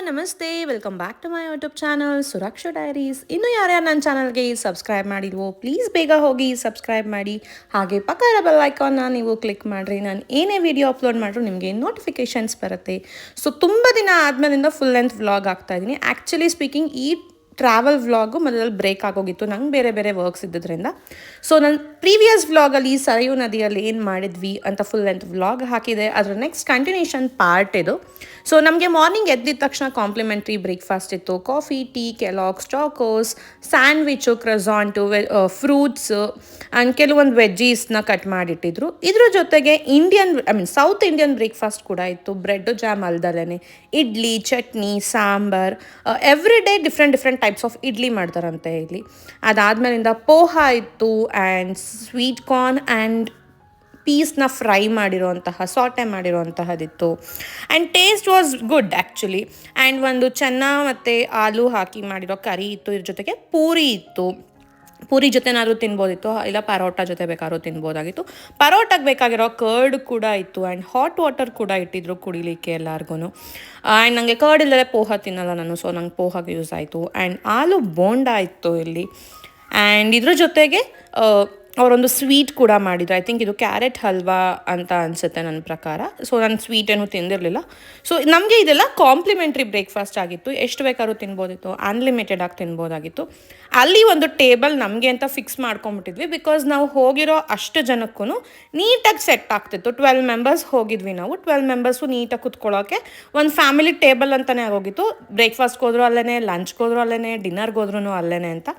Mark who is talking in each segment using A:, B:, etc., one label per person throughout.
A: ನಮಸ್ತೆ, welcome back to my YouTube channel Suraksha Diaries. ಇನ್ನೂ ಯಾರ್ಯಾರು ನನ್ನ ಚಾನಲ್ಗೆ ಸಬ್ಸ್ಕ್ರೈಬ್ ಮಾಡಿಲ್ವೋ ಪ್ಲೀಸ್ ಬೇಗ ಹೋಗಿ ಸಬ್ಸ್ಕ್ರೈಬ್ ಮಾಡಿ. ಹಾಗೆ ಪಕ್ಕ ಇರೋ ಬೆಲ್ ಐಕಾನ್ನ ನೀವು ಕ್ಲಿಕ್ ಮಾಡಿರಿ. ನಾನು ಏನೇ ವಿಡಿಯೋ ಅಪ್ಲೋಡ್ ಮಾಡಿದ್ರು ನಿಮಗೆ ನೋಟಿಫಿಕೇಷನ್ಸ್ ಬರುತ್ತೆ. ಸೊ ತುಂಬ ದಿನ ಆದಮೇಲಿಂದ ಫುಲ್ ಲೆಂತ್ ವ್ಲಾಗ್ ಆಗ್ತಾಯಿದ್ದೀನಿ. ಆ್ಯಕ್ಚುಲಿ ಸ್ಪೀಕಿಂಗ್ ಈ ಟ್ರಾವೆಲ್ ವ್ಲಾಗು ಮೊದಲಲ್ಲಿ ಬ್ರೇಕ್ ಆಗೋಗಿತ್ತು, ನಂಗೆ ಬೇರೆ ಬೇರೆ ವರ್ಕ್ಸ್ ಇದ್ದಿದ್ದರಿಂದ. ಸೊ ನನ್ನ ಪ್ರೀವಿಯಸ್ ವ್ಲಾಗಲ್ಲಿ ಸರಯೂ ನದಿಯಲ್ಲಿ ಏನು ಮಾಡಿದ್ವಿ ಅಂತ ಫುಲ್ ಲೆಂತ್ ವ್ಲಾಗ್ ಹಾಕಿದೆ. ಅದರ ನೆಕ್ಸ್ಟ್ ಕಂಟಿನ್ಯೂಷನ್ ಪಾರ್ಟ್ ಇದು. ಸೊ ನಮಗೆ ಮಾರ್ನಿಂಗ್ ಎದ್ದಿದ ತಕ್ಷಣ ಕಾಂಪ್ಲಿಮೆಂಟ್ರಿ ಬ್ರೇಕ್ಫಾಸ್ಟ್ ಇತ್ತು. Coffee, tea, Kellogg's, Chocos, sandwich, croissant, fruits and ಕೆಲವೊಂದು ವೆಜ್ಜೀಸ್ನ ಕಟ್ ಮಾಡಿಟ್ಟಿದ್ರು. ಇದ್ರ ಜೊತೆಗೆ ಸೌತ್ ಇಂಡಿಯನ್ ಬ್ರೇಕ್ಫಾಸ್ಟ್ ಕೂಡ ಇತ್ತು. ಬ್ರೆಡ್ಡು ಜಾಮ್ ಅಲ್ದಲೇ idli, chutney, sambar, every day different types of idli ಮಾಡ್ತಾರಂತೆ ಇಲ್ಲಿ. ಅದಾದಮೇಲಿಂದ ಪೋಹ ಇತ್ತು ಆ್ಯಂಡ್ ಸ್ವೀಟ್ ಕಾರ್ನ್ ಆ್ಯಂಡ್ ಪೀಸ್ನ ಫ್ರೈ ಮಾಡಿರೋಂತಹ ಸಾಟೆ ಮಾಡಿರೋಂತಹದಿತ್ತು. And taste was good actually. And ಒಂದು ಚೆನ್ನ ಮತ್ತು ಆಲೂ ಹಾಕಿ ಮಾಡಿರೋ ಕರಿ ಇತ್ತು. ಇದ್ರ ಜೊತೆಗೆ ಪೂರಿ ಇತ್ತು. ಪೂರಿ ಜೊತೆನಾದರೂ ತಿನ್ಬೋದಿತ್ತು, ಇಲ್ಲ ಪರೋಟ ಜೊತೆ ಬೇಕಾದ್ರೂ ತಿನ್ಬೋದಾಗಿತ್ತು. ಪರೋಟಕ್ಕೆ ಬೇಕಾಗಿರೋ ಕರ್ಡ್ ಕೂಡ ಇತ್ತು ಆ್ಯಂಡ್ ಹಾಟ್ ವಾಟರ್ ಕೂಡ ಇಟ್ಟಿದ್ರು ಕುಡಿಲಿಕ್ಕೆ ಎಲ್ಲರಿಗೂ. ಆ್ಯಂಡ್ ನನಗೆ ಕರ್ಡ್ ಇಲ್ಲದೆ ಪೋಹ ತಿನ್ನಲ್ಲ ನಾನು, ಸೊ ನಂಗೆ ಪೋಹಾಗೆ ಯೂಸ್ ಆಯಿತು. ಆ್ಯಂಡ್ ಆಲೂ ಬೋಂಡ ಇತ್ತು ಇಲ್ಲಿ. ಆ್ಯಂಡ್ ಇದ್ರ ಜೊತೆಗೆ ಅವರೊಂದು ಸ್ವೀಟ್ ಕೂಡ ಮಾಡಿದ್ರು. ಐ ಥಿಂಕ್ ಇದು ಕ್ಯಾರೆಟ್ ಹಲ್ವಾ ಅಂತ ಅನಿಸುತ್ತೆ ನನ್ನ ಪ್ರಕಾರ. ಸೊ ನಾನು ಸ್ವೀಟ್ ಏನೂ ತಿಂದಿರಲಿಲ್ಲ. ಸೊ ನಮಗೆ ಇದೆಲ್ಲ ಕಾಂಪ್ಲಿಮೆಂಟ್ರಿ ಬ್ರೇಕ್ಫಾಸ್ಟ್ ಆಗಿತ್ತು. ಎಷ್ಟು ಬೇಕಾದ್ರೂ ತಿನ್ಬೋದಿತ್ತು, ಅನ್ಲಿಮಿಟೆಡ್ ಆಗಿ ತಿನ್ಬೋದಾಗಿತ್ತು. ಅಲ್ಲಿ ಒಂದು ಟೇಬಲ್ ನಮಗೆ ಅಂತ ಫಿಕ್ಸ್ ಮಾಡ್ಕೊಂಬಿಟ್ಟಿದ್ವಿ, ಬಿಕಾಸ್ ನಾವು ಹೋಗಿರೋ ಅಷ್ಟು ಜನಕ್ಕೂ ನೀಟಾಗಿ ಸೆಟ್ ಆಗ್ತಿತ್ತು. 12 ಮೆಂಬರ್ಸ್ ಹೋಗಿದ್ವಿ ನಾವು. 12 ಮೆಂಬರ್ಸು ನೀಟಾಗಿ ಕುತ್ಕೊಳ್ಳೋಕ್ಕೆ ಒಂದು ಫ್ಯಾಮಿಲಿ ಟೇಬಲ್ ಅಂತಲೇ ಆಗೋಗಿತ್ತು. ಬ್ರೇಕ್ಫಾಸ್ಟ್ಗೆ ಹೋದ್ರು ಅಲ್ಲೇ, ಲಂಚ್ಗೆ ಹೋದ್ರು ಅಲ್ಲೇ, ಡಿನ್ನರ್ಗೆ ಹೋದ್ರೂ ಅಲ್ಲೇ ಅಂತ.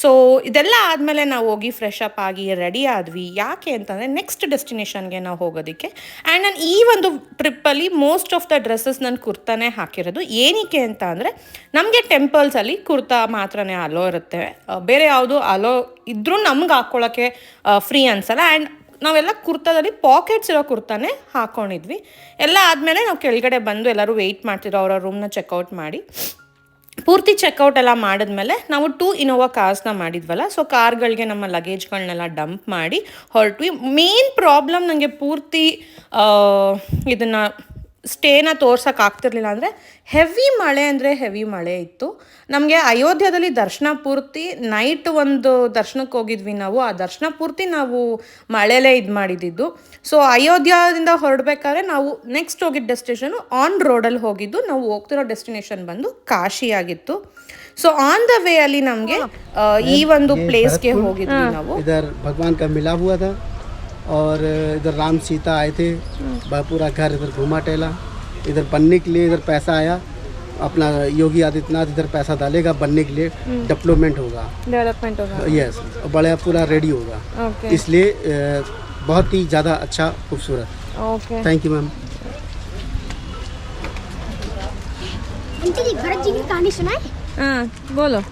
A: ಸೊ ಇದೆಲ್ಲ ಆದಮೇಲೆ ನಾವು ಹೋಗಿ ಫ್ರೆಶ್ ಅಪ್ ಆಗಿ ರೆಡಿ ಆದ್ವಿ. ಯಾಕೆ ಅಂತಂದರೆ ನೆಕ್ಸ್ಟ್ ಡೆಸ್ಟಿನೇಷನ್ಗೆ ನಾವು ಹೋಗೋದಕ್ಕೆ. ಆ್ಯಂಡ್ ನಾನು ಈ ಒಂದು ಟ್ರಿಪ್ಪಲ್ಲಿ ಮೋಸ್ಟ್ ಆಫ್ ದ ಡ್ರೆಸ್ಸಸ್ ನಾನು ಕುರ್ತಾನೇ ಹಾಕಿರೋದು. ಏನಕ್ಕೆ ಅಂತ ಅಂದರೆ ನಮಗೆ ಟೆಂಪಲ್ಸಲ್ಲಿ ಕುರ್ತಾ ಮಾತ್ರನೇ ಅಲೋ ಇರುತ್ತೆ, ಬೇರೆ ಯಾವುದು ಅಲೋ ಇದ್ರೂ ನಮ್ಗೆ ಹಾಕ್ಕೊಳ್ಳೋಕ್ಕೆ ಫ್ರೀ ಅನ್ಸಲ್ಲ. ಆ್ಯಂಡ್ ನಾವೆಲ್ಲ ಕುರ್ತಾದಲ್ಲಿ ಪಾಕೆಟ್ಸ್ ಇರೋ ಕುರ್ತಾನೇ ಹಾಕ್ಕೊಂಡಿದ್ವಿ. ಎಲ್ಲ ಆದಮೇಲೆ ನಾವು ಕೆಳಗಡೆ ಬಂದು ಎಲ್ಲರೂ ವೆಯ್ಟ್ ಮಾಡ್ತಿದ್ರು ಅವರ ರೂಮ್ನ ಚೆಕ್ಔಟ್ ಮಾಡಿ. ಪೂರ್ತಿ ಚೆಕ್ಔಟ್ ಎಲ್ಲ ಮಾಡಿದ್ಮೇಲೆ ನಾವು 2 ಇನೋವಾ ಕಾರ್ಸ್ನ ಮಾಡಿದ್ವಲ್ಲ, ಸೊ ಕಾರ್ಗಳಿಗೆ ನಮ್ಮ ಲಗೇಜ್ಗಳನ್ನೆಲ್ಲ ಡಂಪ್ ಮಾಡಿ ಹೊರಟ್ವಿ. ಮೇನ್ ಪ್ರಾಬ್ಲಮ್ ನನಗೆ ಪೂರ್ತಿ ಇದನ್ನು ಸ್ಟೇನ ತೋರ್ಸೋಕೆ ಆಗ್ತಿರ್ಲಿಲ್ಲ ಅಂದರೆ ಹೆವಿ ಮಳೆ, ಅಂದರೆ ಹೆವಿ ಮಳೆ ಇತ್ತು. ನಮಗೆ ಅಯೋಧ್ಯದಲ್ಲಿ ದರ್ಶನ ಪೂರ್ತಿ ನೈಟ್ ಒಂದು ದರ್ಶನಕ್ಕೆ ಹೋಗಿದ್ವಿ ನಾವು. ಆ ದರ್ಶನ ಪೂರ್ತಿ ನಾವು ಮಳೆಯಲ್ಲೇ ಇದು ಮಾಡಿದ್ದು. ಸೊ ಅಯೋಧ್ಯದಿಂದ ಹೊರಡ್ಬೇಕಾದ್ರೆ ನಾವು ನೆಕ್ಸ್ಟ್ ಹೋಗಿದ್ದ ಡೆಸ್ಟಿನೇಷನು ಆನ್ ರೋಡಲ್ಲಿ ಹೋಗಿದ್ದು. ನಾವು ಹೋಗ್ತಿರೋ ಡೆಸ್ಟಿನೇಷನ್ ಬಂದು ಕಾಶಿ ಆಗಿತ್ತು. ಸೊ ಆನ್ ದ ವೇ ಅಲ್ಲಿ ನಮಗೆ ಈ ಒಂದು ಪ್ಲೇಸ್ಗೆ ಹೋಗಿದ್ವಿ ನಾವು.
B: ಇದರ್ ಭಗವಾನ್ ಕಾ ಮಿಲಾಪ್ ಹುआ था और इधर राम सीता आए थे, पूरा घर इधर घूमा टहला. इधर बनने के लिए इधर पैसा आया, अपना योगी आदित्यनाथ इधर पैसा डालेगा, बनने के लिए डेवलपमेंट होगा, यस, बड़ा पूरा रेडी होगा. इसलिए बहुत ही ज़्यादा अच्छा खूबसूरत. Thank you ma'am.
C: आंटी जी, भरत जी की कहानी सुनाए?
A: हाँ बोलो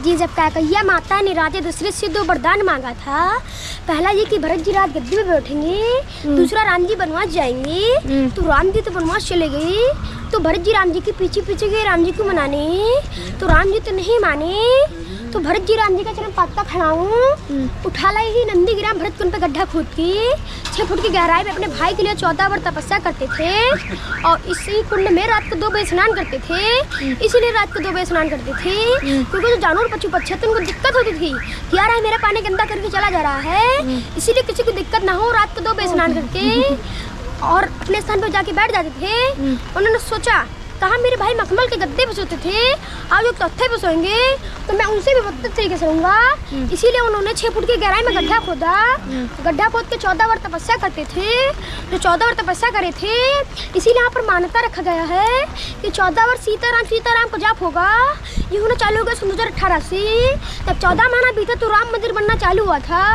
C: जी. जब कैकैया माता ने राजा दशरथ से 2 वरदान मांगा था. पहला ये कि भरत जी रात गद्दी में बैठेंगे, दूसरा राम जी वनवास जाएंगे. तो राम जी तो वनवास चले गए, तो भरत जी राम जी के पीछे पीछे गए राम जी को मनाने. तो राम जी तो नहीं माने. तो भरत जी राम जी का चरण पाता खड़ाऊं, उठा लाई ही नंदीग्राम भरत कुंड पे गड्ढा खोद के 6 फुट की गहराई में अपने भाई के लिए 14 वर्ष तपस्या करते थे. और इसी कुंड में रात को 2 बजे स्नान करते थे. इसीलिए रात को 2 बजे स्नान करते थे, क्योंकि जो जानवर पशु पक्षी थे उनको दिक्कत होती थी कि यार मेरा पानी गंदा करके चला जा रहा है. इसीलिए किसी को दिक्कत ना हो, रात को 2 बजे स्नान करके और अपने स्थान पर जाके बैठ जाते थे. उन्होंने सोचा कहा मेरे भाई मखमल के गद्दे पे सोते थे, आज वो तख्ते पे सोएंगे तो मैं उनसे भी बदतर तरीके से रहूँगा. इसीलिए उन्होंने 6 फुट की गहराई में गड्ढा खोदा. गड्ढा खोद के 14 वर्ष तपस्या करते थे. जो 14 वर्ष तपस्या करे थे, इसीलिए यहाँ पर मान्यता रखा गया है कि 14 वर्ष सीताराम को जाप होगा. ये होना चालू होगा 2018 से. जब 14 महीना बीता तो राम मंदिर बनना चालू हुआ था.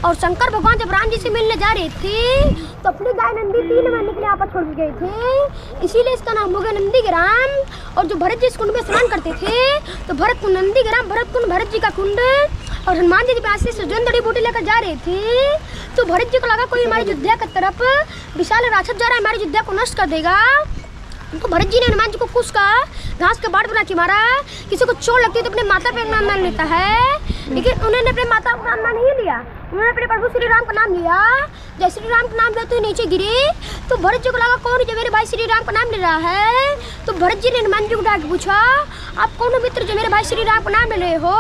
C: और शंकर भगवान जब राम जी से मिलने जा रहे थे तो अपनी गाय नंदी 3 महीने के लिए यहाँ पर छोड़ गए थे. इसीलिए इसका नाम हो गया नंदीग्राम. और जो भरत जी इस कुंड में स्नान करते थे तो भरत कुंड नंदीग्राम, भरत कुंड भरत जी का कुंड. और हनुमान जी पास से सुजन बूटी लेकर जा रहे थे तो भरत जी को लगा कोई हमारी अयोध्या की तरफ विशाल राक्षस जा रहा है, हमारी अयोध्या को नष्ट कर देगा. तो भरत जी ने हनुमान जी को कुछ का घास का बाढ़ बना के मारा. किसी को चोट लगती है तो अपने माता पे नाम मान लेता है, लेकिन उन्होंने अपने माता का नाम नहीं लिया. उन्होंने अपने प्रभु श्री राम का नाम लिया। जब श्री राम का नाम लेते हुए नीचे गिरे तो भरत जी को लगा कौन है जो मेरे भाई श्री राम का नाम ले रहा है। तो भरत जी ने हनुमान जी को उठा के पूछा आप कौन हो मित्र जो मेरे भाई श्री राम का नाम ले रहे हो।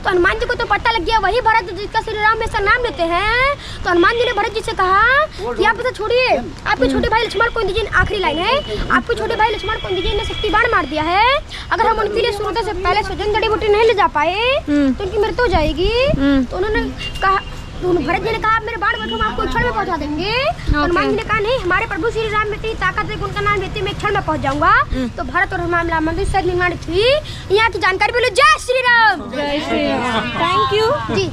C: तो हनुमान जी को तो पता लग गया वही भरत जिसका श्री राम में नाम लेते हैं। तो हनुमान जी ने भरत जी से कहा कि आप पता छोड़िए, आपके छोटे भाई लक्ष्मण को दीजिए, आखिरी लाइन है, आपके छोटे भाई लक्ष्मण को दीजिए ने शक्ति बाण मार दिया है। अगर हम उनके लिए सूर्योदय से पहले स्वजन जड़ी बूटी नहीं ले जा पाए तो उनकी मृत्यु हो जाएगी। तो उन्होंने कहा, तो भरत जी ने कहा आप मेरे बाण बैठो, हम आपको क्षण में पहुंचा देंगे। हनुमान जी ने कहा नहीं, हमारे प्रभु श्री राम में इतनी ताकत है कि उनका नाम लेते मैं क्षण में पहुंच जाऊंगा। तो भारत और हनुमान मंदिर सर निर्माणित हुई। यहाँ की जानकारी बोलो जय श्री राम।
A: ಜೈ ಶ್ರೀರಾಮ್. Thank you.
C: जी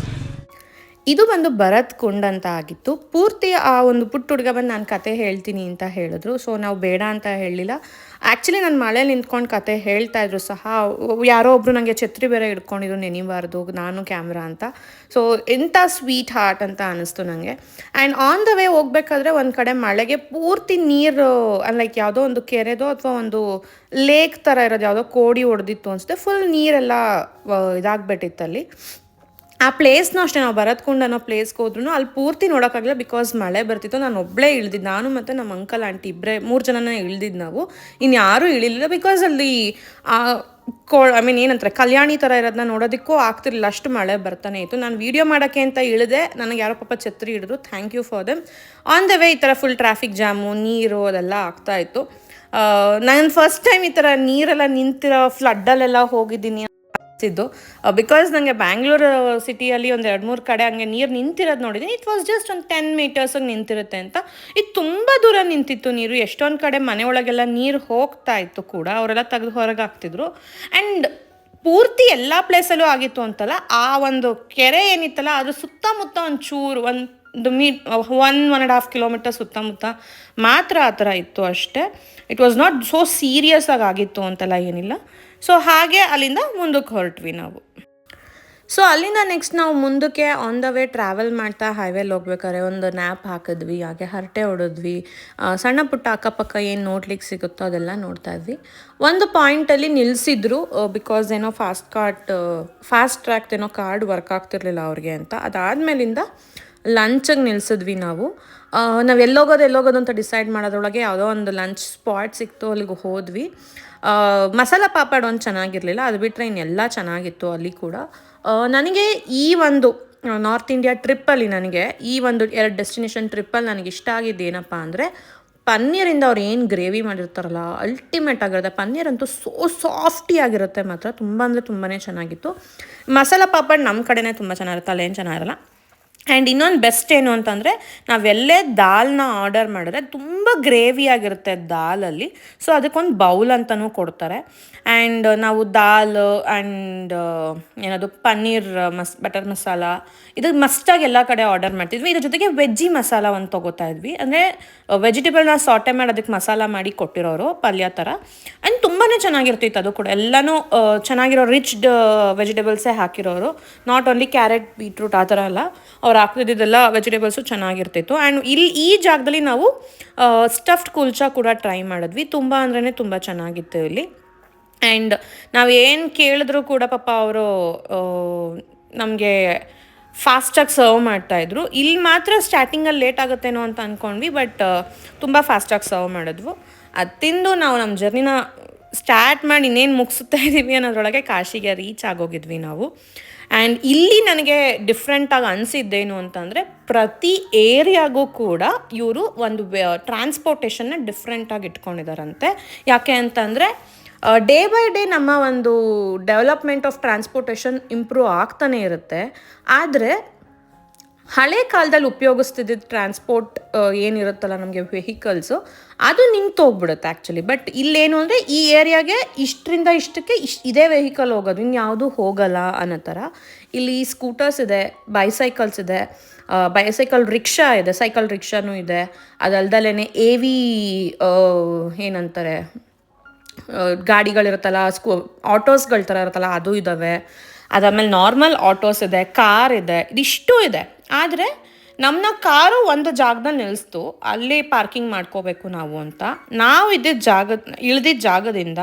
A: ಇದು ಬಂದು ಭರತ್ ಕುಂಡ್ ಅಂತ ಆಗಿತ್ತು. ಪೂರ್ತಿ ಆ ಒಂದು ಪುಟ್ಟ ಹುಡುಗ ಬಂದು ನಾನು ಕತೆ ಹೇಳ್ತೀನಿ ಅಂತ ಹೇಳಿದ್ರು. ಸೊ ನಾವು ಬೇಡ ಅಂತ ಹೇಳಲಿಲ್ಲ. ಆ್ಯಕ್ಚುಲಿ ನಾನು ಮಳೆಯಲ್ಲಿ ನಿಂತ್ಕೊಂಡು ಕತೆ ಹೇಳ್ತಾ ಇದ್ರು ಸಹ ಯಾರೋ ಒಬ್ಬರು ನನಗೆ ಛತ್ರಿ ಬೇರೆ ಹಿಡ್ಕೊಂಡಿದ್ರು ನೆನಿಬಾರ್ದು ನಾನು ಕ್ಯಾಮ್ರಾ ಅಂತ. ಸೊ ಎಂಥ ಸ್ವೀಟ್ ಹಾರ್ಟ್ ಅಂತ ಅನ್ನಿಸ್ತು ನನಗೆ. ಆ್ಯಂಡ್ ಆನ್ ದ ವೇ ಹೋಗ್ಬೇಕಾದ್ರೆ ಒಂದು ಕಡೆ ಮಳೆಗೆ ಪೂರ್ತಿ ನೀರು ಲೈಕ್ ಯಾವುದೋ ಒಂದು ಕೆರೆದೋ ಅಥವಾ ಒಂದು ಲೇಕ್ ಥರ ಇರೋದು ಯಾವುದೋ ಕೋಡಿ ಹೊಡೆದಿತ್ತು ಅನಿಸುತ್ತೆ. ಫುಲ್ ನೀರೆಲ್ಲ ಇದಾಗ್ಬಿಟ್ಟಿತ್ತಲ್ಲಿ. ಆ ಪ್ಲೇಸ್ನೂ ಅಷ್ಟೇ, ನಾವು ಭರತ್ಕುಂಡ್ ಅನ್ನೋ ಪ್ಲೇಸ್ಗೆ ಹೋದ್ರೂ ಅಲ್ಲಿ ಪೂರ್ತಿ ನೋಡೋಕ್ಕಾಗಲಿಲ್ಲ ಬಿಕಾಸ್ ಮಳೆ ಬರ್ತಿತ್ತು. ನಾನು ಒಬ್ಬಳೇ ಇಳ್ದಿದ್ದು, ನಾನು ಮತ್ತು ನಮ್ಮ ಅಂಕಲ್ ಆಂಟಿ ಮೂರು ಜನನೇ ಇಳ್ದಿದ್ದು ನಾವು. ಇನ್ಯಾರೂ ಇಳಿಲಿಲ್ಲ ಬಿಕಾಸ್ ಅಲ್ಲಿ ಐ ಮೀನ್ ಏನಂತಾರೆ ಕಲ್ಯಾಣಿ ಥರ ಇರೋದನ್ನ ನೋಡೋದಕ್ಕೂ ಆಗ್ತಿರಲಿಲ್ಲ, ಅಷ್ಟು ಮಳೆ ಬರ್ತಾನೆ ಇತ್ತು. ನಾನು ವೀಡಿಯೋ ಮಾಡೋಕ್ಕೆ ಅಂತ ಇಳಿದೆ, ನನಗೆ ಯಾರೋ ಪಾಪ ಛತ್ರಿ ಹಿಡಿದ್ರು, thank you for them. On the way ಈ ಥರ ಫುಲ್ ಟ್ರಾಫಿಕ್ ಜಾಮು, ನೀರು ಅದೆಲ್ಲ ಆಗ್ತಾಯಿತ್ತು. ನಾನು ಫಸ್ಟ್ ಟೈಮ್ ಈ ಥರ ನೀರೆಲ್ಲ ನಿಂತಿರೋ ಫ್ಲಡ್ಡಲ್ಲೆಲ್ಲ ಹೋಗಿದ್ದೀನಿ ಇದ್ದು ಬಿಕಾಸ್ ನನಗೆ ಬ್ಯಾಂಗ್ಳೂರು ಸಿಟಿಯಲ್ಲಿ ಒಂದು 2-3 ಕಡೆ ಹಂಗೆ ನೀರು ನಿಂತಿರೋದು ನೋಡಿದ್ದೀನಿ. ಇಟ್ ವಾಸ್ ಜಸ್ಟ್ ಒಂದು 10 ಮೀಟರ್ಸಿಗೆ ನಿಂತಿರುತ್ತೆ ಅಂತ. ಇದು ತುಂಬ ದೂರ ನಿಂತಿತ್ತು ನೀರು. ಎಷ್ಟೊಂದು ಕಡೆ ಮನೆ ಒಳಗೆಲ್ಲ ನೀರು ಹೋಗ್ತಾ ಇತ್ತು ಕೂಡ, ಅವರೆಲ್ಲ ತೆಗೆದು ಹೊರಗೆ ಹಾಕ್ತಿದ್ರು. ಆ್ಯಂಡ್ ಪೂರ್ತಿ ಎಲ್ಲ ಪ್ಲೇಸಲ್ಲೂ ಆಗಿತ್ತು ಅಂತಲ್ಲ, ಆ ಒಂದು ಕೆರೆ ಏನಿತ್ತಲ್ಲ ಅದು ಸುತ್ತಮುತ್ತ ಒಂದು ಚೂರು 1.5 ಕಿಲೋಮೀಟರ್ ಸುತ್ತಮುತ್ತ ಮಾತ್ರ ಆ ಥರ ಇತ್ತು ಅಷ್ಟೇ. It was not so serious ಆಗಿತ್ತು ಅಂತೆಲ್ಲ ಏನಿಲ್ಲ. ಸೊ ಹಾಗೆ ಅಲ್ಲಿಂದ ಮುಂದಕ್ಕೆ ಹೊರಟ್ವಿ ನಾವು. ಸೊ ಅಲ್ಲಿಂದ ನೆಕ್ಸ್ಟ್ ನಾವು ಮುಂದಕ್ಕೆ ಆನ್ ದ ವೇ ಟ್ರಾವೆಲ್ ಮಾಡ್ತಾ ಹೈವೇಲಿ ಹೋಗ್ಬೇಕಾದ್ರೆ ಒಂದು ನ್ಯಾಪ್ ಹಾಕಿದ್ವಿ, ಹಾಗೆ ಹರಟೆ ಹೊಡೆದ್ವಿ, ಸಣ್ಣ ಪುಟ್ಟ ಅಕ್ಕಪಕ್ಕ ಏನು ನೋಡ್ಲಿಕ್ಕೆ ಸಿಗುತ್ತೋ ಅದೆಲ್ಲ ನೋಡ್ತಾ ಇದ್ವಿ. ಒಂದು ಪಾಯಿಂಟಲ್ಲಿ ನಿಲ್ಲಿಸಿದ್ರು ಬಿಕಾಸ್ ಏನೋ ಫಾಸ್ಟ್ ಟ್ರ್ಯಾಕ್ ಏನೋ ಕಾರ್ಡ್ ವರ್ಕ್ ಆಗ್ತಿರ್ಲಿಲ್ಲ ಅವ್ರಿಗೆ ಅಂತ. ಅದಾದಮೇಲಿಂದ ಲಂಚಿಗೆ ನಿಲ್ಸಿದ್ವಿ ನಾವು. ಎಲ್ಲೋಗೋದು ಅಂತ ಡಿಸೈಡ್ ಮಾಡೋದ್ರೊಳಗೆ ಯಾವುದೋ ಒಂದು ಲಂಚ್ ಸ್ಪಾಟ್ ಸಿಕ್ತು, ಅಲ್ಲಿಗೆ ಹೋದ್ವಿ. ಮಸಾಲ ಪಾಪಡ್ ಒಂದು ಚೆನ್ನಾಗಿರಲಿಲ್ಲ, ಅದು ಬಿಟ್ಟರೆ ಇನ್ನೆಲ್ಲ ಚೆನ್ನಾಗಿತ್ತು ಅಲ್ಲಿ ಕೂಡ. ನನಗೆ ಈ ಒಂದು ನಾರ್ತ್ ಇಂಡಿಯಾ ಟ್ರಿಪ್ಪಲ್ಲಿ ನನಗೆ ಈ ಒಂದು 2 ಡೆಸ್ಟಿನೇಷನ್ ಟ್ರಿಪ್ಪಲ್ಲಿ ನನಗೆ ಇಷ್ಟ ಆಗಿದ್ದು ಏನಪ್ಪ ಅಂದರೆ ಪನ್ನೀರಿಂದ ಅವ್ರು ಏನು ಗ್ರೇವಿ ಮಾಡಿರ್ತಾರಲ್ಲ ಅಲ್ಟಿಮೇಟ್ ಆಗಿರುತ್ತೆ. ಪನ್ನೀರ್ ಅಂತೂ ಸಾಫ್ಟಿ ಆಗಿರುತ್ತೆ, ಮಾತ್ರ ತುಂಬ ಅಂದರೆ ತುಂಬಾ ಚೆನ್ನಾಗಿತ್ತು. ಮಸಾಲ ಪಾಪಡ್ ನಮ್ಮ ಕಡೆನೇ ತುಂಬ ಚೆನ್ನಾಗಿರುತ್ತೆ, ಅಲ್ಲೇನು ಚೆನ್ನಾಗಿರಲ್ಲ. ಆ್ಯಂಡ್ ಇನ್ನೊಂದು ಬೆಸ್ಟ್ ಏನು ಅಂತಂದರೆ ನಾವೆಲ್ಲೇ ದಾಲ್ನ ಆರ್ಡರ್ ಮಾಡಿದ್ರೆ ತುಂಬ ಗ್ರೇವಿಯಾಗಿರುತ್ತೆ ದಾಲಲ್ಲಿ. ಸೊ ಅದಕ್ಕೊಂದು ಬೌಲ್ ಅಂತಲೂ ಕೊಡ್ತಾರೆ. ಆ್ಯಂಡ್ ನಾವು ದಾಲ್ ಆ್ಯಂಡ್ ಏನದು ಪನ್ನೀರ್ ಬಟರ್ ಮಸಾಲ ಇದು ಮಸ್ಟಾಗಿ ಎಲ್ಲ ಕಡೆ ಆರ್ಡರ್ ಮಾಡ್ತಿದ್ವಿ. ಇದ್ರ ಜೊತೆಗೆ ವೆಜ್ಜಿ ಮಸಾಲ ಒಂದು ತೊಗೋತಾ ಇದ್ವಿ, ಅಂದರೆ ವೆಜಿಟೇಬಲ್ನ ಸಾಟೆ ಮಾಡಿ ಅದಕ್ಕೆ ಮಸಾಲ ಮಾಡಿ ಕೊಟ್ಟಿರೋರು ಪಲ್ಯ ಥರ. ಆ್ಯಂಡ್ ತುಂಬಾ ಚೆನ್ನಾಗಿರ್ತಿತ್ತು ಅದು ಕೂಡ. ಎಲ್ಲನೂ ಚೆನ್ನಾಗಿರೋ ರಿಚ್ಡ್ ವೆಜಿಟೇಬಲ್ಸೇ ಹಾಕಿರೋರು, ನಾಟ್ ಓನ್ಲಿ ಕ್ಯಾರೆಟ್ ಬೀಟ್ರೂಟ್ ಆ ಥರ ಅಲ್ಲ, ಅವ್ರು ಹಾಕ್ತಿದ್ದೆಲ್ಲ ವೆಜಿಟೇಬಲ್ಸು ಚೆನ್ನಾಗಿರ್ತಿತ್ತು. ಆ್ಯಂಡ್ ಈ ಜಾಗದಲ್ಲಿ ನಾವು ಸ್ಟಫ್ಡ್ ಕುಲ್ಚಾ ಕೂಡ ಟ್ರೈ ಮಾಡಿದ್ವಿ. ತುಂಬ ಅಂದ್ರೆ ತುಂಬ ಚೆನ್ನಾಗಿತ್ತು ಇಲ್ಲಿ. ಆ್ಯಂಡ್ ನಾವು ಏನು ಕೇಳಿದ್ರು ಕೂಡ ಪಾಪ ಅವರು ನಮಗೆ ಫಾಸ್ಟಾಗಿ ಸರ್ವ್ ಮಾಡ್ತಾಯಿದ್ರು. ಇಲ್ಲಿ ಮಾತ್ರ ಸ್ಟಾರ್ಟಿಂಗಲ್ಲಿ ಲೇಟ್ ಆಗುತ್ತೇನೋ ಅಂತ ಅಂದ್ಕೊಂಡ್ವಿ, ಬಟ್ ತುಂಬ ಫಾಸ್ಟಾಗಿ ಸರ್ವ್ ಮಾಡಿದ್ವು. ಅದು ತಿಂದು ನಾವು ನಮ್ಮ ಜರ್ನಿನ ಸ್ಟಾರ್ಟ್ ಮಾಡಿ ಇನ್ನೇನು ಮುಗಿಸ್ತಾ ಇದ್ದೀವಿ ಅನ್ನೋದ್ರೊಳಗೆ ಕಾಶಿಗೆ ರೀಚ್ ಆಗೋಗಿದ್ವಿ ನಾವು. ಆ್ಯಂಡ್ ಇಲ್ಲಿ ನನಗೆ ಡಿಫ್ರೆಂಟಾಗಿ ಅನಿಸಿದ್ದೇನು ಅಂತಂದರೆ ಪ್ರತಿ ಏರಿಯಾಗೂ ಕೂಡ ಇವರು ಒಂದು ಟ್ರಾನ್ಸ್ಪೋರ್ಟೇಷನ್ನ ಡಿಫ್ರೆಂಟಾಗಿ ಇಟ್ಕೊಂಡಿದ್ದಾರಂತೆ. ಯಾಕೆ ಅಂತಂದರೆ ಡೇ ಬೈ ಡೇ ನಮ್ಮ ಒಂದು ಡೆವಲಪ್ಮೆಂಟ್ ಆಫ್ ಟ್ರಾನ್ಸ್ಪೋರ್ಟೇಷನ್ ಇಂಪ್ರೂವ್ ಆಗ್ತಾನೆ ಇರುತ್ತೆ. ಆದರೆ ಹಳೆ ಕಾಲದಲ್ಲಿ ಉಪಯೋಗಿಸ್ತಿದ್ದ ಟ್ರಾನ್ಸ್ಪೋರ್ಟ್ ಏನಿರುತ್ತಲ್ಲ ನಮಗೆ ವೆಹಿಕಲ್ಸು ಅದು ನಿಂತೋಗ್ಬಿಡುತ್ತೆ ಆ್ಯಕ್ಚುಲಿ. ಬಟ್ ಇಲ್ಲೇನು ಅಂದರೆ ಈ ಏರಿಯಾಗೆ ಇಷ್ಟರಿಂದ ಇಷ್ಟಕ್ಕೆ ಇದೇ ವೆಹಿಕಲ್ ಹೋಗೋದು, ಇನ್ಯಾವುದೂ ಹೋಗಲ್ಲ ಅನ್ನೋ ಥರ. ಇಲ್ಲಿ ಸ್ಕೂಟರ್ಸ್ ಇದೆ, ಬೈಸೈಕಲ್ಸ್ ಇದೆ, ಬೈಸೈಕಲ್ ರಿಕ್ಷಾ ಇದೆ, ಸೈಕಲ್ ರಿಕ್ಷಾನೂ ಇದೆ. ಅದಲ್ದಲೇ ಏನಂತಾರೆ ಗಾಡಿಗಳಿರುತ್ತಲ್ಲ ಆಟೋಸ್ಗಳ ಥರ ಇರುತ್ತಲ್ಲ ಅದು ಇದ್ದಾವೆ. ಅದಾದಮೇಲೆ ನಾರ್ಮಲ್ ಆಟೋಸ್ ಇದೆ, ಕಾರ್ ಇದೆ, ಇದಿಷ್ಟು ಇದೆ. ಆದರೆ ನಮ್ಮನ್ನ ಕಾರು ಒಂದು ಜಾಗದಲ್ಲಿ ನಿಲ್ಲಿಸ್ತು, ಅಲ್ಲಿ ಪಾರ್ಕಿಂಗ್ ಮಾಡ್ಕೋಬೇಕು ನಾವು ಅಂತ. ನಾವು ಇಳಿದಿದ್ದ ಜಾಗದಿಂದ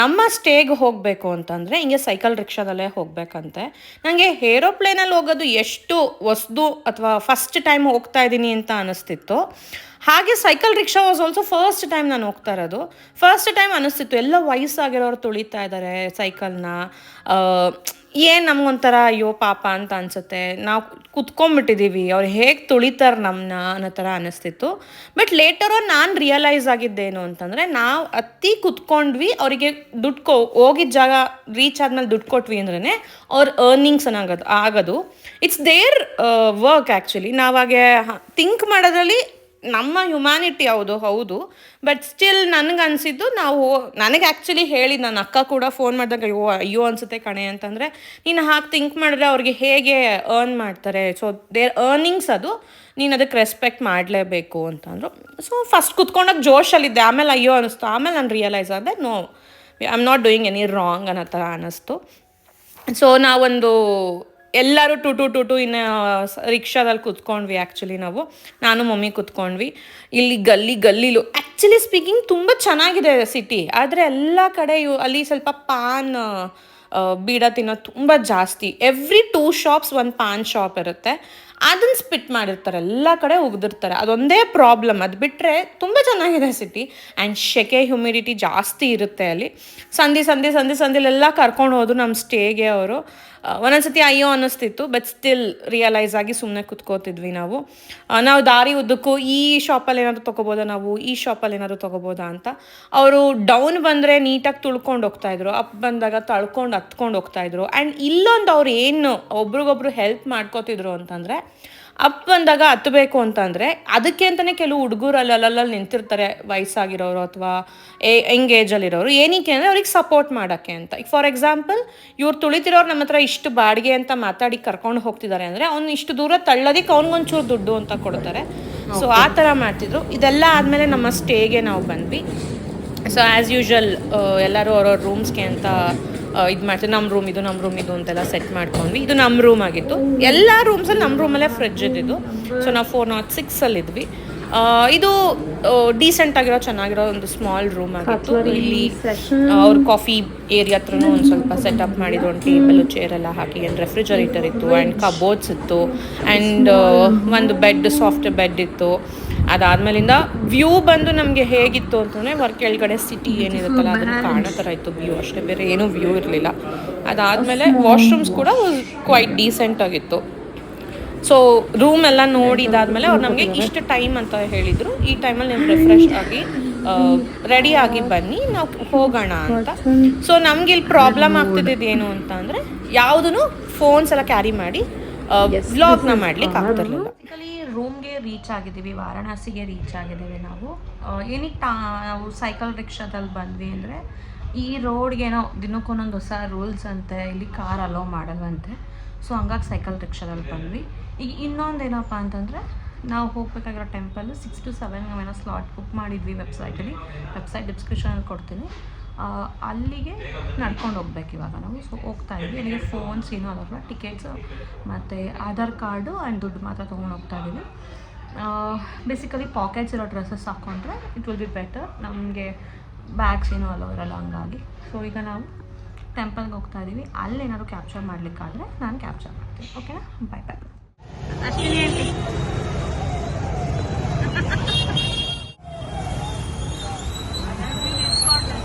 A: ನಮ್ಮ ಸ್ಟೇಗೆ ಹೋಗಬೇಕು ಅಂತಂದರೆ ಹಿಂಗೆ ಸೈಕಲ್ ರಿಕ್ಷಾದಲ್ಲೇ ಹೋಗಬೇಕಂತೆ. ನನಗೆ ಏರೋಪ್ಲೇನಲ್ಲಿ ಹೋಗೋದು ಎಷ್ಟು ಹೊಸ್ದು ಅಥವಾ ಫಸ್ಟ್ ಟೈಮ್ ಹೋಗ್ತಾ ಇದ್ದೀನಿ ಅಂತ ಅನ್ನಿಸ್ತಿತ್ತು. ಹಾಗೆ cycle rickshaw was also first time ನಾನು ಹೋಗ್ತಾ ಇರೋದು. ಫಸ್ಟ್ ಟೈಮ್ ಅನ್ನಿಸ್ತಿತ್ತು, ಎಲ್ಲ ವಯಸ್ಸಾಗಿರೋರು ತುಳಿತಾ ಇದ್ದಾರೆ ಸೈಕಲ್ನ. ಏನು ನಮಗೊಂಥರ ಅಯ್ಯೋ ಪಾಪ ಅಂತ ಅನಿಸುತ್ತೆ, ನಾವು ಕುತ್ಕೊಂಡ್ಬಿಟ್ಟಿದ್ದೀವಿ, ಅವ್ರು ಹೇಗೆ ತುಳಿತಾರೆ ನಮ್ಮನ್ನ ಅನ್ನೋ ಥರ ಅನ್ನಿಸ್ತಿತ್ತು. ಬಟ್ ಲೇಟರು ನಾನು ರಿಯಲೈಸ್ ಆಗಿದ್ದೇನು ಅಂತಂದರೆ, ನಾವು ಅತಿ ಕುತ್ಕೊಂಡ್ವಿ, ಅವರಿಗೆ ಹೋಗಿದ್ದ ಜಾಗ ರೀಚ್ ಆದಮೇಲೆ ದುಡ್ಡು ಕೊಟ್ವಿ ಅಂದ್ರೇ ಅವ್ರ ಅರ್ನಿಂಗ್ಸ್ ಆಗೋದು. It's their work actually. ನಾವಾಗೆ ಥಿಂಕ್ ಮಾಡೋದ್ರಲ್ಲಿ ನಮ್ಮ ಹ್ಯುಮ್ಯಾನಿಟಿ ಹೌದು. ಬಟ್ ಸ್ಟಿಲ್ ನನಗನ್ಸಿದ್ದು ನನಗೆ ಆ್ಯಕ್ಚುಲಿ ಹೇಳಿದ್ದು ನನ್ನ ಅಕ್ಕ ಕೂಡ ಫೋನ್ ಮಾಡಿದಾಗ ಅಯ್ಯೋ ಅನಿಸುತ್ತೆ ಕಣೆ ಅಂತಂದರೆ, ನೀನು ಹಾಗೆ ಥಿಂಕ್ ಮಾಡಿದ್ರೆ ಅವ್ರಿಗೆ ಹೇಗೆ ಅರ್ನ್ ಮಾಡ್ತಾರೆ, ಸೊ ದೇರ್ ಅರ್ನಿಂಗ್ಸ್ ಅದು, ನೀನು ಅದಕ್ಕೆ ರೆಸ್ಪೆಕ್ಟ್ ಮಾಡಲೇಬೇಕು ಅಂತಂದರು. ಸೊ ಫಸ್ಟ್ ಕುತ್ಕೊಂಡಾಗ ಜೋಶಲ್ಲಿದ್ದೆ, ಆಮೇಲೆ ಅಯ್ಯೋ ಅನ್ನಿಸ್ತು. ಆಮೇಲೆ ನಾನು ರಿಯಲೈಸ್ ಆದೆ, no I am not doing any wrong ಅನ್ನೋ ಥರ ಅನ್ನಿಸ್ತು. ಸೊ ನಾವೊಂದು ಎಲ್ಲರೂ ಟು ಇನ್ನು ರಿಕ್ಷಾದಲ್ಲಿ ಕೂತ್ಕೊಂಡ್ವಿ. ಆ್ಯಕ್ಚುಲಿ ನಾನು ಮಮ್ಮಿ ಕೂತ್ಕೊಂಡ್ವಿ. ಇಲ್ಲಿ ಗಲ್ಲಿಲು ಆ್ಯಕ್ಚುಲಿ ಸ್ಪೀಕಿಂಗ್ ತುಂಬ ಚೆನ್ನಾಗಿದೆ ಸಿಟಿ, ಆದರೆ ಎಲ್ಲ ಕಡೆ ಅಲ್ಲಿ ಸ್ವಲ್ಪ ಪಾನ್ ಬೀಡ ತಿನ್ನೋದು ತುಂಬ ಜಾಸ್ತಿ. ಎವ್ರಿ 2 ಶಾಪ್ಸ್ ಒಂದು ಪಾನ್ ಶಾಪ್ ಇರುತ್ತೆ, ಅದನ್ನು ಸ್ಪಿಟ್ ಮಾಡಿರ್ತಾರೆ, ಎಲ್ಲ ಕಡೆ ಉಗ್ದಿರ್ತಾರೆ. ಅದೊಂದೇ ಪ್ರಾಬ್ಲಮ್. ಅದು ಬಿಟ್ಟರೆ ತುಂಬ ಚೆನ್ನಾಗಿದೆ ಸಿಟಿ. ಆ್ಯಂಡ್ ಶೆಕೆ ಹ್ಯುಮಿಡಿಟಿ ಜಾಸ್ತಿ ಇರುತ್ತೆ ಅಲ್ಲಿ. ಸಂದಿಲೆಲ್ಲ ಕರ್ಕೊಂಡು ಹೋದ್ರು ನಮ್ಮ ಸ್ಟೇಗೆ ಅವರು. ಒಂದೊಂದ್ಸತಿ ಅಯ್ಯೋ ಅನ್ನಿಸ್ತಿತ್ತು, ಬಟ್ ಸ್ಟಿಲ್ ರಿಯಲೈಸ್ ಆಗಿ ಸುಮ್ಮನೆ ಕುತ್ಕೋತಿದ್ವಿ ನಾವು. ದಾರಿ ಉದ್ದಕ್ಕೂ ಈ ಶಾಪಲ್ಲಿ ಏನಾದರೂ ತೊಗೋಬೋದಾ, ಈ ಶಾಪಲ್ಲಿ ಏನಾದರೂ ತೊಗೋಬೋದಾ ಅಂತ. ಅವರು ಡೌನ್ ಬಂದರೆ ನೀಟಾಗಿ ತುಳ್ಕೊಂಡು ಹೋಗ್ತಾಯಿದ್ರು, ಅಪ್ ಬಂದಾಗ ಹತ್ಕೊಂಡು ಹೋಗ್ತಾಯಿದ್ರು. ಆ್ಯಂಡ್ ಇಲ್ಲೊಂದು ಅವ್ರು ಏನು ಒಬ್ರಿಗೊಬ್ರು ಹೆಲ್ಪ್ ಮಾಡ್ಕೋತಿದ್ರು ಅಂತಂದರೆ, ಅಪ್ ಬಂದಾಗ ಹತ್ತಬೇಕು ಅಂತಂದರೆ ಅದಕ್ಕೆ ಅಂತಲೇ ಕೆಲವು ಹುಡುಗರು ಅಲ್ಲಲ್ಲಿ ನಿಂತಿರ್ತಾರೆ, ವಯಸ್ಸಾಗಿರೋರು ಅಥವಾ ಯಂಗ್ ಏಜಲ್ಲಿರೋರು. ಏನಕ್ಕೆ ಅಂದರೆ ಅವ್ರಿಗೆ ಸಪೋರ್ಟ್ ಮಾಡೋಕ್ಕೆ ಅಂತ. ಈಗ ಫಾರ್ ಎಕ್ಸಾಂಪಲ್, ಇವ್ರು ತುಳಿತಿರೋರು ನಮ್ಮ ಹತ್ರ ಇಷ್ಟು ಬಾಡಿಗೆ ಅಂತ ಮಾತಾಡಿ ಕರ್ಕೊಂಡು ಹೋಗ್ತಿದ್ದಾರೆ ಅಂದರೆ, ಅವ್ನು ಇಷ್ಟು ದೂರ ತಳ್ಳೋದಕ್ಕೆ ಅವ್ನಿಗೊಂಚೂರು ದುಡ್ಡು ಅಂತ ಕೊಡ್ತಾರೆ. ಸೊ ಆ ಥರ ಮಾಡ್ತಿದ್ರು. ಇದೆಲ್ಲ ಆದಮೇಲೆ ನಮ್ಮ ಸ್ಟೇಗೆ ನಾವು ಬಂದ್ವಿ. ಸೊ ಆ್ಯಸ್ ಯೂಶ್ವಲ್ ಎಲ್ಲರೂ ಅವ್ರವ್ರ ರೂಮ್ಸ್ಗೆ ಅಂತ ಇದು ಮಾಡ್ತೀವಿ. ನಮ್ಮ ರೂಮ್ ಇದು ಅಂತೆಲ್ಲ ಸೆಟ್ ಮಾಡ್ಕೊಂಡ್ವಿ. ಇದು ನಮ್ಮ ರೂಮ್ ಆಗಿತ್ತು. ಎಲ್ಲ ರೂಮ್ಸಲ್ಲಿ ನಮ್ಮ ರೂಮಲ್ಲೇ ಫ್ರಿಡ್ಜ್ ಇದ್ದಿದ್ದು. ಸೊ ನಾವು 406ಅಲ್ಲಿದ್ವಿ. ಇದು ಡೀಸೆಂಟ್ ಆಗಿರೋ ಚೆನ್ನಾಗಿರೋ ಒಂದು ಸ್ಮಾಲ್ ರೂಮ್ ಆಗಿತ್ತು. ಇಲ್ಲಿ ಅವ್ರ ಕಾಫಿ ಏರಿಯಾ ಹತ್ರನೂ ಒಂದು ಸ್ವಲ್ಪ ಸೆಟಪ್ ಮಾಡಿದ್ರು, ಒಂದು ಟೇಬಲ್ ಚೇರ್ ಎಲ್ಲ ಹಾಕಿ. ಆ್ಯಂಡ್ ರೆಫ್ರಿಜರೇಟರ್ ಇತ್ತು, ಆ್ಯಂಡ್ ಕಬೋರ್ಡ್ಸ್ ಇತ್ತು, ಆ್ಯಂಡ್ ಒಂದು ಸಾಫ್ಟ್ ಬೆಡ್ ಇತ್ತು. ಅದಾದಮೇಲಿಂದ ವ್ಯೂ ಬಂದು ನಮಗೆ ಹೇಗಿತ್ತು ಅಂತಂದರೆ, ಕೆಳಗಡೆ ಸಿಟಿ ಏನಿರುತ್ತಲ್ಲ ಅದನ್ನು ಕಾಣೋ ಥರ ಇತ್ತು ವ್ಯೂ, ಅಷ್ಟೇ, ಬೇರೆ ಏನೂ ವ್ಯೂ ಇರಲಿಲ್ಲ. ಅದಾದಮೇಲೆ ವಾಶ್ರೂಮ್ಸ್ ಕೂಡ ಕ್ವೈಟ್ ಡೀಸೆಂಟ್ ಆಗಿತ್ತು. ಸೊ ರೂಮ್ ಎಲ್ಲ ನೋಡಿದಾದ್ಮೇಲೆ ಅವ್ರು ನಮಗೆ ಇಷ್ಟು ಟೈಮ್ ಅಂತ ಹೇಳಿದರು, ಈ ಟೈಮಲ್ಲಿ ನೀವು ರಿಫ್ರೆಶ್ ಆಗಿ ರೆಡಿಯಾಗಿ ಬನ್ನಿ, ನಾವು ಹೋಗೋಣ ಅಂತ. ಸೊ ನಮ್ಗೆ ಇಲ್ಲಿ ಪ್ರಾಬ್ಲಮ್ ಆಗ್ತಿದ್ದು ಏನು ಅಂತ ಅಂದರೆ, ಯಾವುದೂ ಫೋನ್ಸ್ ಎಲ್ಲ ಕ್ಯಾರಿ ಮಾಡಿ ವ್ಲಾಗ್ನ ಮಾಡ್ಲಿಕ್ಕೆ ಆಗ್ತಿರ್ಲಿಲ್ಲ. ರೂಮ್ಗೆ ರೀಚ್ ಆಗಿದ್ದೀವಿ, ವಾರಾಣಸಿಗೆ ರೀಚ್ ಆಗಿದ್ದೀವಿ ನಾವು. ಏನಕ್ಕೆ ನಾವು ಸೈಕಲ್ ರಿಕ್ಷಾದಲ್ಲಿ ಬಂದ್ವಿ ಅಂದರೆ, ಈ ರೋಡ್ಗೇನೋ ದಿನಕ್ಕೊಂದೊಂದು ಹೊಸ ರೂಲ್ಸ್ ಅಂತೆ, ಇಲ್ಲಿ ಕಾರ್ ಅಲೋ ಮಾಡಲ್ವಂತೆ. ಸೊ ಹಂಗಾಗಿ ಸೈಕಲ್ ರಿಕ್ಷಾದಲ್ಲಿ ಬಂದ್ವಿ. ಈಗ ಇನ್ನೊಂದು ಏನಪ್ಪ ಅಂತಂದರೆ, ನಾವು ಹೋಗಬೇಕಾಗಿರೋ ಟೆಂಪಲ್ 6 to 7 ನಾವೇನೋ ಸ್ಲಾಟ್ ಬುಕ್ ಮಾಡಿದ್ವಿ ವೆಬ್ಸೈಟ್ ಡಿಸ್ಕ್ರಿಪ್ಷನಲ್ಲಿ ಕೊಡ್ತೀನಿ. ಅಲ್ಲಿಗೆ ನಡ್ಕೊಂಡು ಹೋಗ್ಬೇಕು ಇವಾಗ ನಾವು. ಸೊ ಹೋಗ್ತಾ ಇದ್ವಿ. ಅಲ್ಲಿಗೆ ಫೋನ್ಸ್ ಏನೂ ಅಲ್ಲ, ಟಿಕೆಟ್ಸು ಮತ್ತು ಆಧಾರ್ ಕಾರ್ಡು ಆ್ಯಂಡ್ ದುಡ್ಡು ಮಾತ್ರ ತೊಗೊಂಡು ಹೋಗ್ತಾ ಇದ್ದೀವಿ. ಬೇಸಿಕಲಿ ಪಾಕೆಟ್ಸ್ ಇರೋ ಡ್ರೆಸ್ಸಸ್ ಹಾಕ್ಕೊಂಡ್ರೆ ಇಟ್ ವಿಲ್ ಬಿ ಬೆಟರ್. ನಮಗೆ ಬ್ಯಾಗ್ಸ್ ಏನೂ ಅಲೋ ಇರಲ್ಲ ಹಂಗಾಗಿ. ಸೊ ಈಗ ನಾವು ಟೆಂಪಲ್ಗೆ ಹೋಗ್ತಾ ಇದ್ದೀವಿ. ಅಲ್ಲೇನಾದ್ರು ಕ್ಯಾಪ್ಚರ್ ಮಾಡಲಿಕ್ಕಾದರೆ ನಾನು ಕ್ಯಾಪ್ಚರ್ ಮಾಡ್ತೀನಿ. ಓಕೆನಾ? ಬಾಯ್.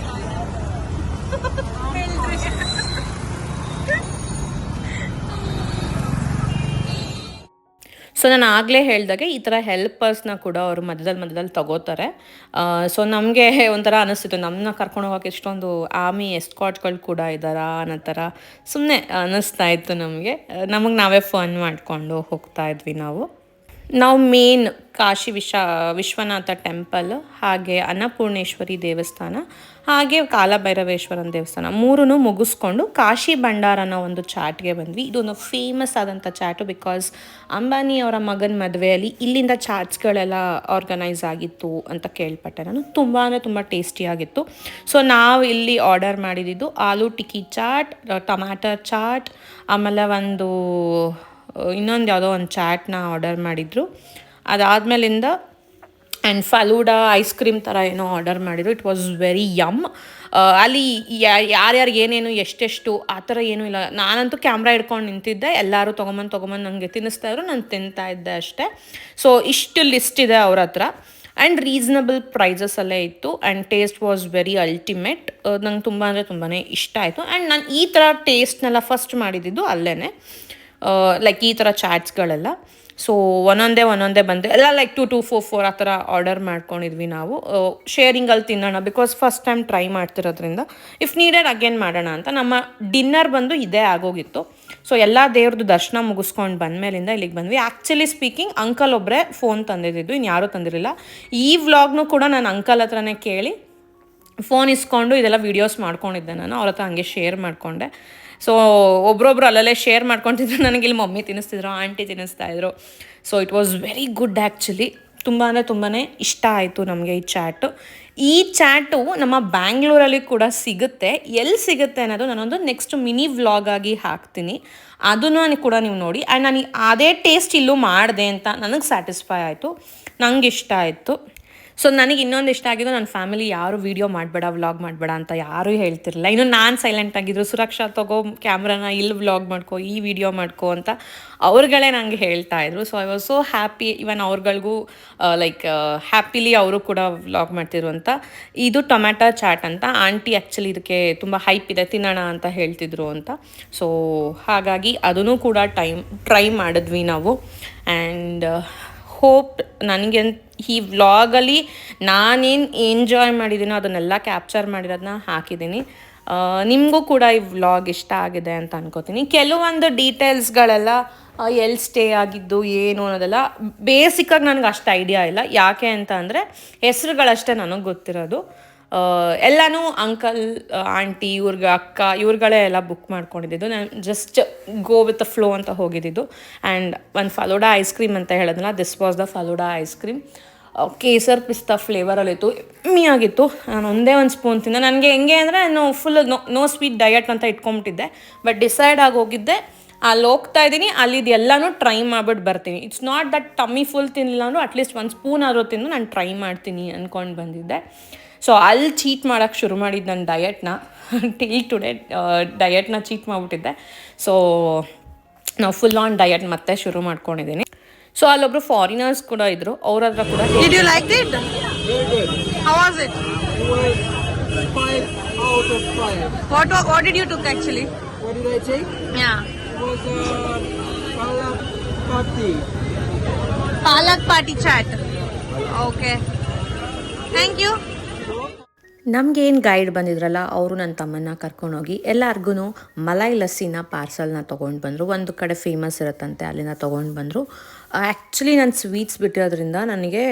A: ಸೊ ನಾನು ಆಗಲೇ ಹೇಳಿದಾಗೆ ಈ ಥರ ಹೆಲ್ಪರ್ಸ್ನ ಕೂಡ ಅವರು ಮಧ್ಯದಲ್ಲಿ ತಗೋತಾರೆ. ಸೊ ನಮಗೆ ಒಂಥರ ಅನ್ನಿಸ್ತಿತ್ತು, ನಮ್ಮನ್ನ ಕರ್ಕೊಂಡು ಹೋಗೋಕೆ ಎಷ್ಟೊಂದು ಆರ್ಮಿ ಎಸ್ಕಾಟ್ಗಳು ಕೂಡ ಇದ್ದಾರಾ ಅನ್ನೋ ಥರ ಸುಮ್ಮನೆ ಅನ್ನಿಸ್ತಾ ಇತ್ತು ನಮಗೆ ನಾವೇ ಫನ್ ಮಾಡಿಕೊಂಡು ಹೋಗ್ತಾ ಇದ್ವಿ ನಾವು ಮೇನ್ ಕಾಶಿ ವಿಶ್ವನಾಥ ಟೆಂಪಲ್, ಹಾಗೆ ಅನ್ನಪೂರ್ಣೇಶ್ವರಿ ದೇವಸ್ಥಾನ, ಹಾಗೆ ಕಾಲಭೈರವೇಶ್ವರನ ದೇವಸ್ಥಾನ ಮೂರೂ ಮುಗಿಸ್ಕೊಂಡು ಕಾಶಿ ಭಂಡಾರ ಅನ್ನೋ ಒಂದು ಚಾಟ್ಗೆ ಬಂದ್ವಿ. ಇದೊಂದು ಫೇಮಸ್ ಆದಂಥ ಚಾಟು, ಬಿಕಾಸ್ ಅಂಬಾನಿ ಅವರ ಮಗನ ಮದುವೆಯಲ್ಲಿ ಇಲ್ಲಿಂದ ಚಾಟ್ಸ್ಗಳೆಲ್ಲ ಆರ್ಗನೈಸ್ ಆಗಿತ್ತು ಅಂತ ಕೇಳ್ಪಟ್ಟೆ ನಾನು. ತುಂಬ ಅಂದರೆ ತುಂಬ ಟೇಸ್ಟಿಯಾಗಿತ್ತು. ಸೊ ನಾವು ಇಲ್ಲಿ ಆರ್ಡರ್ ಮಾಡಿದ್ದು ಆಲೂ ಟಿಕ್ಕಿ ಚಾಟ್, ಟೊಮ್ಯಾಟೊ ಚಾಟ್, ಆಮೇಲೆ ಒಂದು ಇನ್ನೊಂದು ಯಾವುದೋ ಒಂದು ಚಾಟ್ನ ಆರ್ಡರ್ ಮಾಡಿದರು. ಅದಾದಮೇಲಿಂದ ಆ್ಯಂಡ್ ಫಲೂಡಾ ಐಸ್ ಕ್ರೀಮ್ ಥರ ಏನೋ ಆರ್ಡರ್ ಮಾಡಿದ್ರು. It was very yum. ಅಲ್ಲಿ ಯಾರ್ಯಾರು ಏನೇನು ಎಷ್ಟೆಷ್ಟು ಆ ಥರ ಏನೂ ಇಲ್ಲ. ನಾನಂತೂ ಕ್ಯಾಮ್ರಾ ಹಿಡ್ಕೊಂಡು ನಿಂತಿದ್ದೆ, ಎಲ್ಲರೂ ತೊಗೊಂಬಂದು ನನಗೆ ತಿನ್ನಿಸ್ತಾಯಿದ್ರು, ನಾನು ತಿಂತಾ ಇದ್ದೆ ಅಷ್ಟೇ. ಸೊ ಇಷ್ಟು ಲಿಸ್ಟ್ ಇದೆ ಅವ್ರ ಹತ್ರ ಆ್ಯಂಡ್ ರೀಸನಬಲ್ ಪ್ರೈಸಸಲ್ಲೇ ಇತ್ತು and taste was very ultimate. ನಂಗೆ ತುಂಬ ಅಂದರೆ ತುಂಬಾ ಇಷ್ಟ ಆಯಿತು. ಆ್ಯಂಡ್ ನಾನು ಈ ಥರ ಟೇಸ್ಟ್ನೆಲ್ಲ ಫಸ್ಟ್ ಮಾಡಿದ್ದು ಅಲ್ಲೇ, ಲೈಕ್ ಈ ಥರ ಚಾಟ್ಸ್ಗಳೆಲ್ಲ. ಸೊ ಒಂದೊಂದೇ ಬಂದು ಎಲ್ಲ ಲೈಕ್ 2, 2, 4, 4 ಆ ಥರ ಆರ್ಡರ್ ಮಾಡ್ಕೊಂಡಿದ್ವಿ ನಾವು. ಶೇರಿಂಗಲ್ಲಿ ತಿನ್ನೋಣ, ಬಿಕಾಸ್ ಫಸ್ಟ್ ಟೈಮ್ ಟ್ರೈ ಮಾಡ್ತಿರೋದ್ರಿಂದ ಇಫ್ ನೀಡೆಡ್ ಅಗೇನ್ ಮಾಡೋಣ ಅಂತ. ನಮ್ಮ ಡಿನ್ನರ್ ಬಂದು ಇದೇ ಆಗೋಗಿತ್ತು. ಸೊ ಎಲ್ಲ ದೇವ್ರದ್ದು ದರ್ಶನ ಮುಗಿಸ್ಕೊಂಡು ಬಂದಮೇಲಿಂದ ಇಲ್ಲಿಗೆ ಬಂದ್ವಿ. ಆ್ಯಕ್ಚುಲಿ ಸ್ಪೀಕಿಂಗ್ ಅಂಕಲ್ ಒಬ್ಬರೇ ಫೋನ್ ತಂದಿದ್ದು, ಇನ್ಯಾರೂ ತಂದಿರಲಿಲ್ಲ. ಈ ವ್ಲಾಗ್ನೂ ಕೂಡ ನಾನು ಅಂಕಲ್ ಹತ್ರನೇ ಕೇಳಿ ಫೋನ್ ಇಸ್ಕೊಂಡು ಇದೆಲ್ಲ ವೀಡಿಯೋಸ್ ಮಾಡ್ಕೊಂಡಿದ್ದೆ. ನಾನು ಅವ್ರ ಹತ್ರ ಹಂಗೆ ಶೇರ್ ಮಾಡಿಕೊಂಡೆ. ಸೊ ಒಬ್ರೊಬ್ರು ಅಲ್ಲಲ್ಲೇ ಶೇರ್ ಮಾಡ್ಕೊತಿದ್ರು. ನನಗೆ ಇಲ್ಲಿ ಮಮ್ಮಿ ತಿನ್ನಿಸ್ತಿದ್ರು, ಆಂಟಿ ತಿನ್ನಿಸ್ತಾಯಿದ್ರು. So it was very good actually. ತುಂಬ ಅಂದರೆ ತುಂಬಾ ಇಷ್ಟ ಆಯಿತು ನಮಗೆ ಈ ಚಾಟು. ಈ ಚಾಟು ನಮ್ಮ ಬ್ಯಾಂಗ್ಳೂರಲ್ಲಿ ಕೂಡ ಸಿಗುತ್ತೆ. ಎಲ್ಲಿ ಸಿಗುತ್ತೆ ಅನ್ನೋದು ನಾನೊಂದು ನೆಕ್ಸ್ಟ್ ಮಿನಿ ವ್ಲಾಗ್ ಆಗಿ ಹಾಕ್ತೀನಿ, ಅದನ್ನು ಕೂಡ ನೀವು ನೋಡಿ. ಆ್ಯಂಡ್ ನಾನು ಅದೇ ಟೇಸ್ಟ್ ಇಲ್ಲೂ ಮಾಡಿದೆ ಅಂತ ನನಗೆ ಸ್ಯಾಟಿಸ್ಫೈ ಆಯಿತು, ನಂಗೆ ಇಷ್ಟ ಆಯಿತು. ಸೊ ನನಗೆ ಇನ್ನೊಂದು ಇಷ್ಟ ಆಗಿದ್ದು, ನನ್ನ ಫ್ಯಾಮಿಲಿ ಯಾರು ವೀಡಿಯೋ ಮಾಡಬೇಡ, ವ್ಲಾಗ್ ಮಾಡಬೇಡ ಅಂತ ಯಾರೂ ಹೇಳ್ತಿರಲಿಲ್ಲ. ಇನ್ನು ನಾನು ಸೈಲೆಂಟ್ ಆಗಿದ್ರು, ಸುರಕ್ಷಾ ತಗೋ ಕ್ಯಾಮ್ರಾನ, ಇಲ್ಲಿ ವ್ಲಾಗ್ ಮಾಡ್ಕೊ, ಈ ವಿಡಿಯೋ ಮಾಡ್ಕೊ ಅಂತ ಅವ್ರುಗಳೇ ನನಗೆ ಹೇಳ್ತಾಯಿದ್ರು. So I was so happy. Even ಅವ್ರುಗಳಿಗೂ ಲೈಕ್ ಹ್ಯಾಪಿಲಿ ಅವರು ಕೂಡ ವ್ಲಾಗ್ ಮಾಡ್ತಿದ್ರು ಅಂತ. ಇದು ಟೊಮ್ಯಾಟೊ ಚಾಟ್ ಅಂತ. ಆಂಟಿ ಆ್ಯಕ್ಚುಲಿ ಇದಕ್ಕೆ ತುಂಬ ಹೈಪ್ ಇದೆ, ತಿನ್ನೋಣ ಅಂತ ಹೇಳ್ತಿದ್ರು ಅಂತ. ಸೊ ಹಾಗಾಗಿ ಅದನ್ನು ಕೂಡ ಟ್ರೈ ಮಾಡಿದ್ವಿ ನಾವು. ಆ್ಯಂಡ್ ಹೋಪ್ ನನಗೆ ಈ ವ್ಲಾಗಲ್ಲಿ ನಾನೇನು ಎಂಜಾಯ್ ಮಾಡಿದ್ದೀನೋ ಅದನ್ನೆಲ್ಲ ಕ್ಯಾಪ್ಚರ್ ಮಾಡಿರೋದನ್ನ ಹಾಕಿದ್ದೀನಿ. ನಿಮಗೂ ಕೂಡ ಈ ವ್ಲಾಗ್ ಇಷ್ಟ ಆಗಿದೆ ಅಂತ ಅನ್ಕೋತೀನಿ. ಕೆಲವೊಂದು ಡೀಟೇಲ್ಸ್ಗಳೆಲ್ಲ ಎಲ್ಲಿ ಸ್ಟೇ ಆಗಿದ್ದು ಏನು ಅನ್ನೋದೆಲ್ಲ ಬೇಸಿಕ್ಕಾಗಿ ನನಗೆ ಅಷ್ಟು ಐಡಿಯಾ ಇಲ್ಲ. ಯಾಕೆ ಅಂತ ಅಂದರೆ ಹೆಸರುಗಳಷ್ಟೇ ನನಗೆ ಗೊತ್ತಿರೋದು. ಎಲ್ಲನೂ ಅಂಕಲ್, ಆಂಟಿ, ಇವ್ರಿಗೆ ಅಕ್ಕ, ಇವ್ರುಗಳೇ ಎಲ್ಲ ಬುಕ್ ಮಾಡ್ಕೊಂಡಿದ್ದು. ನಾನು just go with the flow ಅಂತ ಹೋಗಿದ್ದು. ಆ್ಯಂಡ್ ಒಂದು ಫಲೂಡಾ ಐಸ್ ಕ್ರೀಮ್ ಅಂತ ಹೇಳಿದ್ನಲ್ಲ, this was the falooda ice cream. Kesar pista ಫ್ಲೇವರಲ್ಲಿತ್ತು, ಆಗಿತ್ತು. ನಾನು ಒಂದೇ ಒಂದು ಸ್ಪೂನ್ ತಿಂದೆ. ನನಗೆ ಹೆಂಗೆ ಅಂದರೆ ನಾನು ಫುಲ್ ನೋ ಸ್ವೀಟ್ ಡಯಟ್ ಅಂತ ಇಟ್ಕೊಂಬಿಟ್ಟಿದ್ದೆ. ಬಟ್ ಡಿಸೈಡ್ ಆಗಿ ಹೋಗಿದ್ದೆ, ಅಲ್ಲಿ ಹೋಗ್ತಾ ಇದ್ದೀನಿ, ಅಲ್ಲಿದ್ದು ಎಲ್ಲನೂ ಟ್ರೈ ಮಾಡ್ಬಿಟ್ಟು ಬರ್ತೀನಿ. It's not that tummy full ತಿನ್ನಲಿಲ್ಲ ಅಂದರೂ ಅಟ್ಲೀಸ್ಟ್ ಒಂದು ಸ್ಪೂನ್ ಆದರೂ ತಿಂದು ನಾನು ಟ್ರೈ ಮಾಡ್ತೀನಿ ಅಂದ್ಕೊಂಡು ಬಂದಿದ್ದೆ. ಸೊ ಅಲ್ಲಿ ಚೀಟ್ ಮಾಡೋಕ್ಕೆ ಶುರು ಮಾಡಿದ್ದು ನನ್ನ ಡಯಟ್ನ. ಟಿಲ್ ಟುಡೇ ಡಯಟ್ನ ಚೀಟ್ ಮಾಡಿಬಿಟ್ಟಿದ್ದೆ. ಸೊ ನಾವು ಫುಲ್ ಆನ್ ಡಯಟ್ ಮತ್ತೆ ಶುರು ಮಾಡ್ಕೊಂಡಿದ್ದೀನಿ. ಸೊ ಅಲ್ಲೊಬ್ರು ಫಾರಿನರ್ಸ್ ಕೂಡ ಇದ್ರು, ಅವ್ರ ಹತ್ರ ಕೂಡ
D: Did you like it? How was it?
B: 5 out of 5.
D: What did you took actually?
B: What did I take?
D: Yeah.
B: It was palak pati.
D: Palak party chat. Okay. Thank you.
A: ನಮಗೇನು guide ಬಂದಿದ್ರಲ್ಲ, ಅವರು ನನ್ನ ತಮ್ಮನ್ನ ಕರ್ಕೊಂಡೋಗಿ ಎಲ್ಲರಿಗೂ ಮಲೈ ಲಸ್ಸಿನ ಪಾರ್ಸಲ್ನ ತೊಗೊಂಡು ಬಂದರು. ಒಂದು ಕಡೆ ಫೇಮಸ್ ಇರುತ್ತಂತೆ, ಅಲ್ಲಿಂದ ತೊಗೊಂಡು ಬಂದರು. ಆ್ಯಕ್ಚುಲಿ ನಾನು ಸ್ವೀಟ್ಸ್ ಬಿಟ್ಟಿರೋದ್ರಿಂದ ನನಗೆ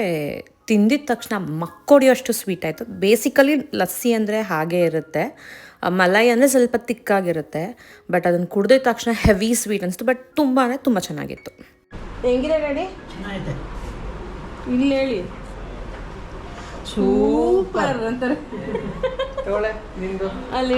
A: ತಿಂದಿದ ತಕ್ಷಣ ಮಕ್ಕೊಡಿಯೋಷ್ಟು ಸ್ವೀಟ್ ಆಯಿತು. ಬೇಸಿಕಲಿ ಲಸ್ಸಿ ಅಂದರೆ ಹಾಗೇ ಇರುತ್ತೆ, ಮಲೈ ಅಂದರೆ ಸ್ವಲ್ಪ ತಿಕ್ಕಾಗಿರುತ್ತೆ. ಬಟ್ ಅದನ್ನು ಕುಡಿದಿದ ತಕ್ಷಣ ಹೆವಿ ಸ್ವೀಟ್ ಅನಿಸ್ತು. ಬಟ್ ತುಂಬ ಅಂದರೆ ತುಂಬ ಚೆನ್ನಾಗಿತ್ತು.
D: ಹೆಂಗಿದೆ ಡ್ಯಾಡಿ? ಇಲ್ಲಿ ಹೇಳಿ. ಸೂಪರ್ ಅಂತಾರೆ. ಅಲ್ಲಿ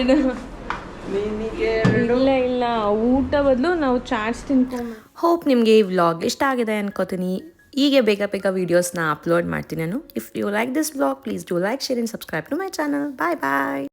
D: ಇಲ್ಲ ಊಟ ಬದಲು ನಾವು ಚಾಟ್ಸ್ ತಿನ್ಕೊಂಡು.
A: ಹೋಪ್ ನಿಮಗೆ ಈ ವ್ಲಾಗ್ ಇಷ್ಟ ಆಗಿದೆ ಅನ್ಕೋತೀನಿ. ಹೀಗೆ ಬೇಗ ಬೇಗ ವೀಡಿಯೋಸ್ನ ಅಪ್ಲೋಡ್ ಮಾಡ್ತೀನಿ ನಾನು. If you like this vlog, please do like, share and subscribe to my channel. Bye bye.